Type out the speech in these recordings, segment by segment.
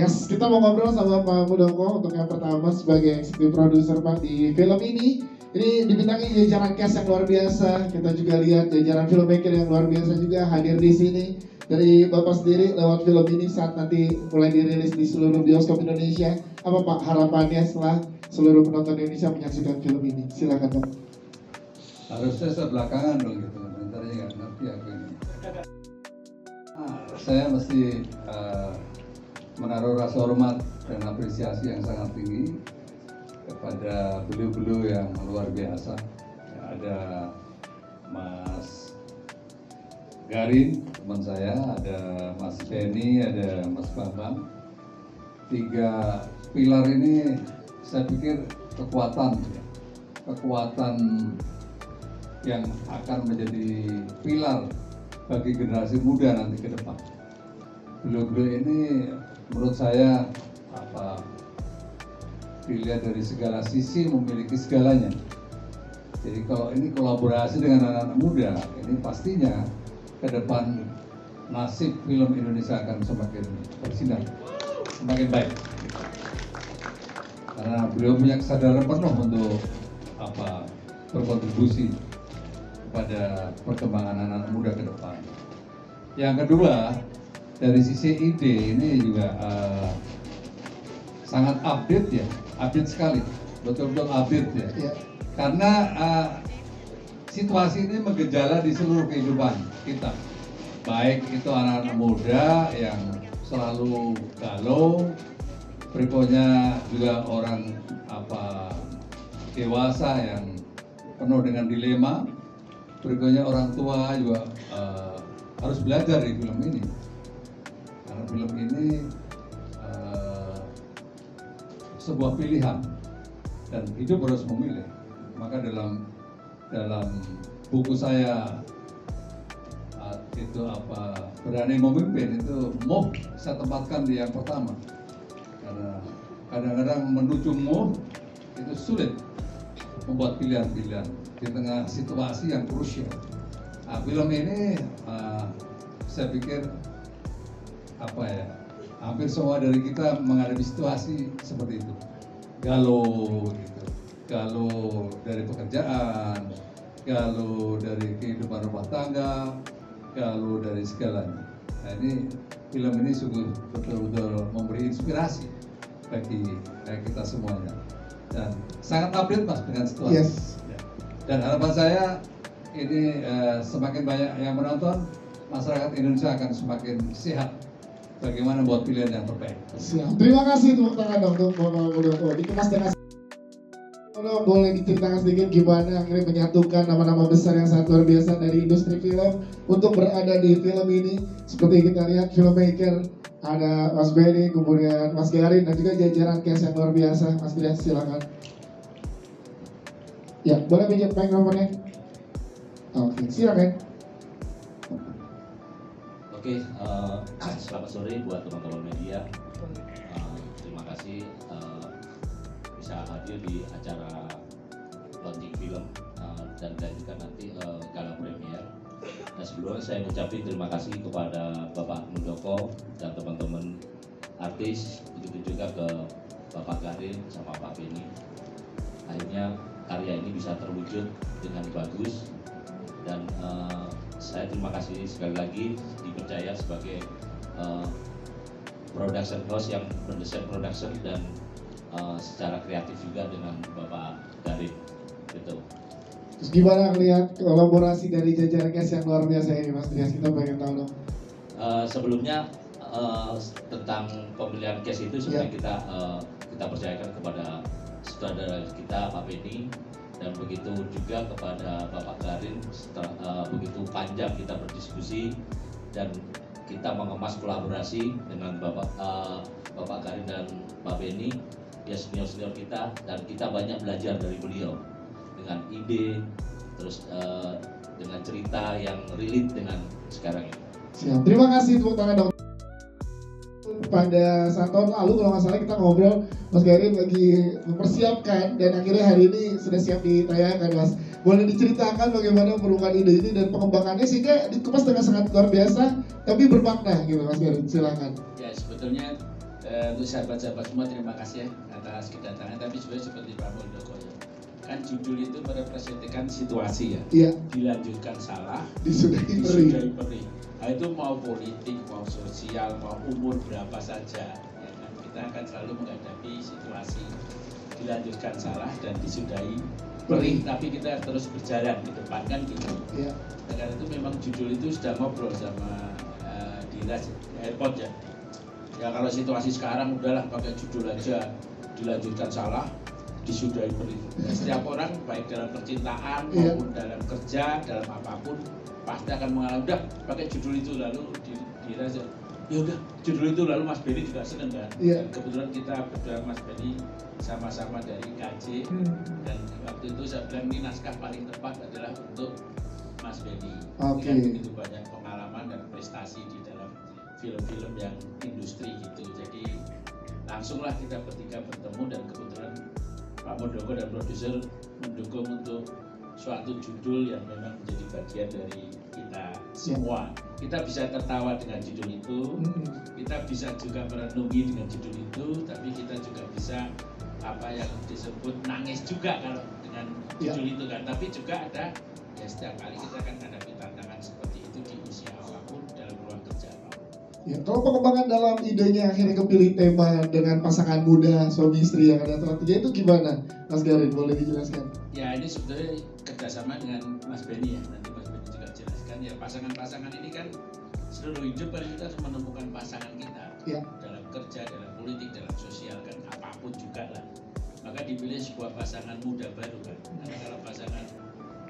Yes, kita mau ngobrol sama Pak Muldoko untuk yang pertama sebagai executive producer Pak di film ini. Ini dibintangi jajaran cast yang luar biasa. Kita juga lihat jajaran filmmaker yang luar biasa juga hadir di sini. Dari Bapak sendiri lewat film ini saat nanti mulai dirilis di seluruh bioskop Indonesia, apa Pak harapannya setelah seluruh penonton Indonesia menyaksikan film ini? Silakan Pak. Harusnya saya belakangan dong gitu, bentarnya nggak ngerti aku ini. Saya mesti menaruh rasa hormat dan apresiasi yang sangat tinggi kepada beliau-beliau yang luar biasa. Ada Mas Garin, teman saya, ada Mas Benny, ada Mas Bambang. 3 pilar ini saya pikir kekuatan yang akan menjadi pilar bagi generasi muda nanti ke depan. Beliau-beliau ini menurut saya dilihat dari segala sisi memiliki segalanya. Jadi kalau ini kolaborasi dengan anak-anak muda, ini pastinya ke depan nasib film Indonesia akan semakin bersinar, semakin baik. Karena beliau punya kesadaran penuh untuk berkontribusi pada perkembangan anak-anak muda ke depan. Yang kedua, dari sisi ide ini juga sangat update ya, update sekali, betul-betul update ya. Karena situasi ini menggejala di seluruh kehidupan kita. Baik itu anak-anak muda yang selalu galau, berikutnya juga orang dewasa yang penuh dengan dilema, berikutnya orang tua juga harus belajar di film ini. Karena film ini sebuah pilihan dan hidup harus memilih. Maka dalam buku saya itu berani memimpin, itu move saya tempatkan di yang pertama. Karena kadang-kadang menuju move itu sulit membuat pilihan-pilihan di tengah situasi yang krusial. Film ini saya pikir hampir semua dari kita menghadapi situasi seperti itu, galau gitu, galau dari pekerjaan, galau dari kehidupan rumah tangga, galau dari segalanya. Nah, ini film ini sungguh betul-betul memberi inspirasi bagi kita semuanya dan sangat update Mas dengan situasi. Yes. Dan harapan saya ini semakin banyak yang menonton, masyarakat Indonesia akan semakin sehat. Bagaimana buat pilihan yang terbaik. Siap. Terima kasih tepuk tangan dong untuk Bapak Muldoko. Dikemas dengan boleh diceritakan sedikit gimana akhirnya menyatukan nama-nama besar yang sangat luar biasa dari industri film untuk berada di film ini. Seperti kita lihat filmmaker ada Mas Benny, kemudian Mas Garin dan juga jajaran cast yang luar biasa. Mas Brian silakan. Ya, boleh pinjam mikrofonnya. Oke, silakan. Oke, selamat sore buat teman-teman media. Terima kasih bisa hadir di acara launching film dan dilanjutkan nanti gala premier. Nah, sebelumnya saya ucapin terima kasih kepada Bapak Muldoko dan teman-teman artis, begitu juga ke Bapak Garin sama Pak Benny. Akhirnya karya ini bisa terwujud dengan bagus dan saya terima kasih sekali lagi dipercaya sebagai production house yang mendesain production dan secara kreatif juga dengan Bapak Garin gitu. Terus gimana ngelihat kolaborasi dari jajaran cast yang luar biasa ini Mas Trias, kita pengen tahu dong. Sebelumnya tentang pemilihan cast itu sebenarnya kita percayakan kepada saudara kita Pak Benny dan begitu juga kepada Bapak Garin. Begitu panjang kita berdiskusi dan kita mengemas kolaborasi dengan Bapak Garin dan Pak Benny, dia senior kita dan kita banyak belajar dari beliau dengan ide terus dengan cerita yang relate dengan sekarang ini. Siap. Terima kasih tepuk tangan dong. Pada saat tahun lalu kalau nggak salah kita ngobrol, Mas Garin lagi mempersiapkan dan akhirnya hari ini sudah siap ditayangkan Mas. Boleh diceritakan bagaimana perubahan ide ini dan pengembangannya sehingga dikemas dengan sangat luar biasa tapi bermakna gitu Mas Garin, silakan. Ya sebetulnya Untuk sahabat-sahabat semua terima kasih ya atas kedatangan. Tapi sebenarnya seperti Pak Muldoko ya, kan judul itu merepresentasikan situasi ya. Iya. Dilanjutkan salah, Disudahi perih. Nah, itu mau politik, mau sosial, mau umur berapa saja, ya kan? Kita akan selalu menghadapi situasi dilanjutkan salah dan disudahi perih. Tapi kita terus berjalan ke depan kan gitu. Iya. Karena itu memang judul itu sudah ngobrol sama Dinas Airport ya. Ya kalau situasi sekarang udahlah pakai judul aja, dilanjutkan salah, disudahi perih. Setiap orang baik dalam percintaan maupun dalam kerja, dalam apapun pasti akan mengalami udah pakai judul itu lalu dirasa ya udah judul itu lalu Mas Benny juga seneng kan. Kebetulan kita berdua Mas Benny sama-sama dari KJ dan waktu itu saya bilang ini naskah paling tepat adalah untuk Mas Benny. Dengan begitu banyak pengalaman dan prestasi di dalam film-film yang industri gitu. Jadi langsunglah kita bertiga bertemu dan kebetulan Pak Muldoko dan produser mendukung untuk suatu judul yang memang menjadi bagian dari kita semua. Kita bisa tertawa dengan judul itu, kita bisa juga merenungi dengan judul itu, tapi kita juga bisa apa yang disebut nangis juga kalau dengan judul itu kan. Tapi juga ada ya setiap kali kita akan hadapi tantangan seperti itu di usia apapun dalam ruang kerja. Ya, kalau pengembangan dalam idenya akhirnya kepilih tema dengan pasangan muda suami istri yang ada strategi itu gimana, Mas Garin? Boleh dijelaskan? Ya ini sebenarnya kerjasama dengan Mas Benny ya. Nanti Mas Benny juga jelaskan ya pasangan-pasangan ini kan seluruh hidup kan kita harus menemukan pasangan kita dalam kerja, dalam politik, dalam sosial kan apapun juga lah. Maka dipilih sebuah pasangan muda baru kan. Karena kalau pasangan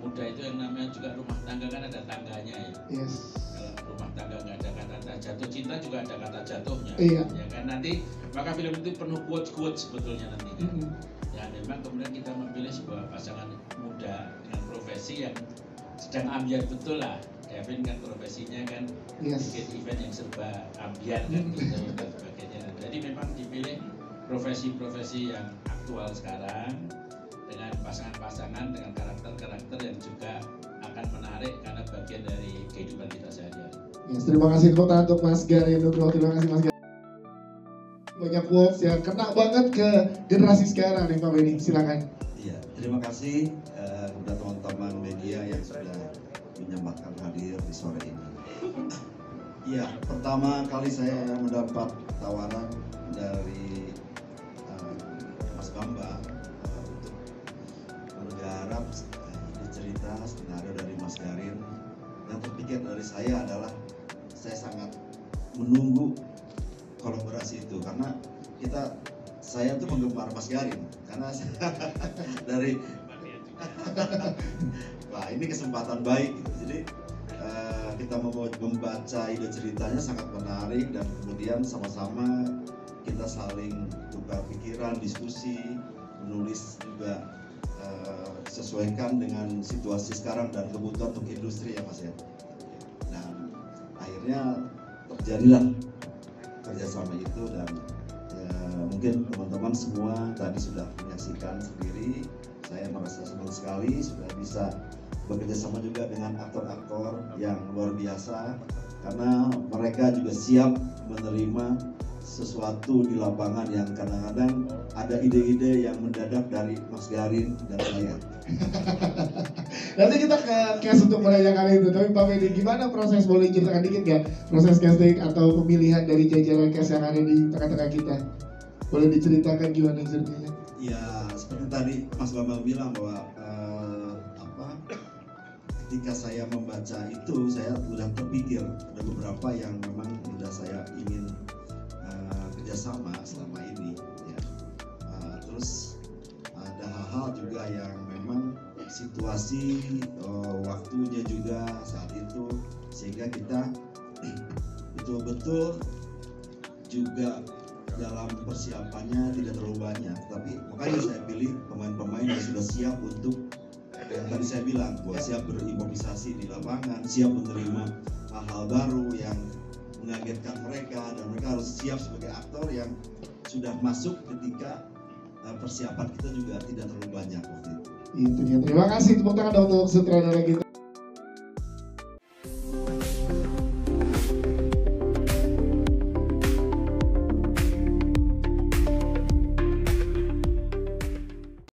muda itu yang namanya juga rumah tangga kan ada tangganya ya. Kalau rumah tangga nggak ada kata jatuh cinta juga ada kata jatuhnya. Ya kan nanti maka film itu penuh quotes sebetulnya nantinya. Ya memang kemudian kita memilih sebuah pasangan muda dengan profesi yang sedang ambiar betul lah. Kevin kan profesinya kan bikin event yang serba ambiar kan gitu dan sebagainya. Jadi memang dipilih profesi-profesi yang aktual sekarang dengan pasangan-pasangan dengan karakter-karakter yang juga akan menarik karena bagian dari kehidupan kita sehari-hari. Yes, terima kasih tepuk tangan untuk Mas Garin Nugroho. Terima kasih Mas Garin. Banyak quotes yang kena banget ke generasi sekarang nih Pak Benny, silakan. Iya, terima kasih kepada teman-teman media yang sudah menyempatkan hadir di sore ini. Iya, pertama kali saya mendapat tawaran dari Mas Bambang untuk menggarap cerita skenario dari Mas Garin. Yang terpikir dari saya adalah saya sangat menunggu kolaborasi itu karena saya tuh penggemar Mas Garin karena dari wah ini kesempatan baik gitu. Jadi kita membaca ide ceritanya sangat menarik dan kemudian sama-sama kita saling tukar pikiran, diskusi, menulis juga sesuaikan dengan situasi sekarang dan kebutuhan untuk industri ya Mas ya. Dan akhirnya terjadilah kerjasama itu dan mungkin teman-teman semua tadi sudah menyaksikan sendiri. Saya merasa senang sekali sudah bisa bekerja sama juga dengan aktor-aktor yang luar biasa karena mereka juga siap menerima sesuatu di lapangan yang kadang-kadang ada ide-ide yang mendadak dari Mas Garin dan saya. Nanti kita ke cast untuk menanyakan itu. Tapi Pak Benny, gimana proses, boleh ceritakan dikit nggak proses casting atau pemilihan dari jajaran cast yang ada di tengah-tengah kita? Boleh diceritakan gimana ceritanya? Ya seperti tadi Mas Bambang bilang bahwa ketika saya membaca itu saya sudah terpikir ada beberapa yang memang sudah saya ingin kerjasama selama ini ya. Terus ada hal-hal juga yang memang situasi waktunya juga saat itu sehingga kita betul-betul juga dalam persiapannya tidak terlalu banyak, tapi makanya saya pilih pemain-pemain yang sudah siap untuk yang tadi saya bilang bahwa siap berimprovisasi di lapangan, siap menerima hal-hal baru yang mengagetkan mereka dan mereka harus siap sebagai aktor yang sudah masuk ketika persiapan kita juga tidak terlalu banyak waktu itu. Itu dia. Terima kasih tepuk tangan untuk sutradara kita.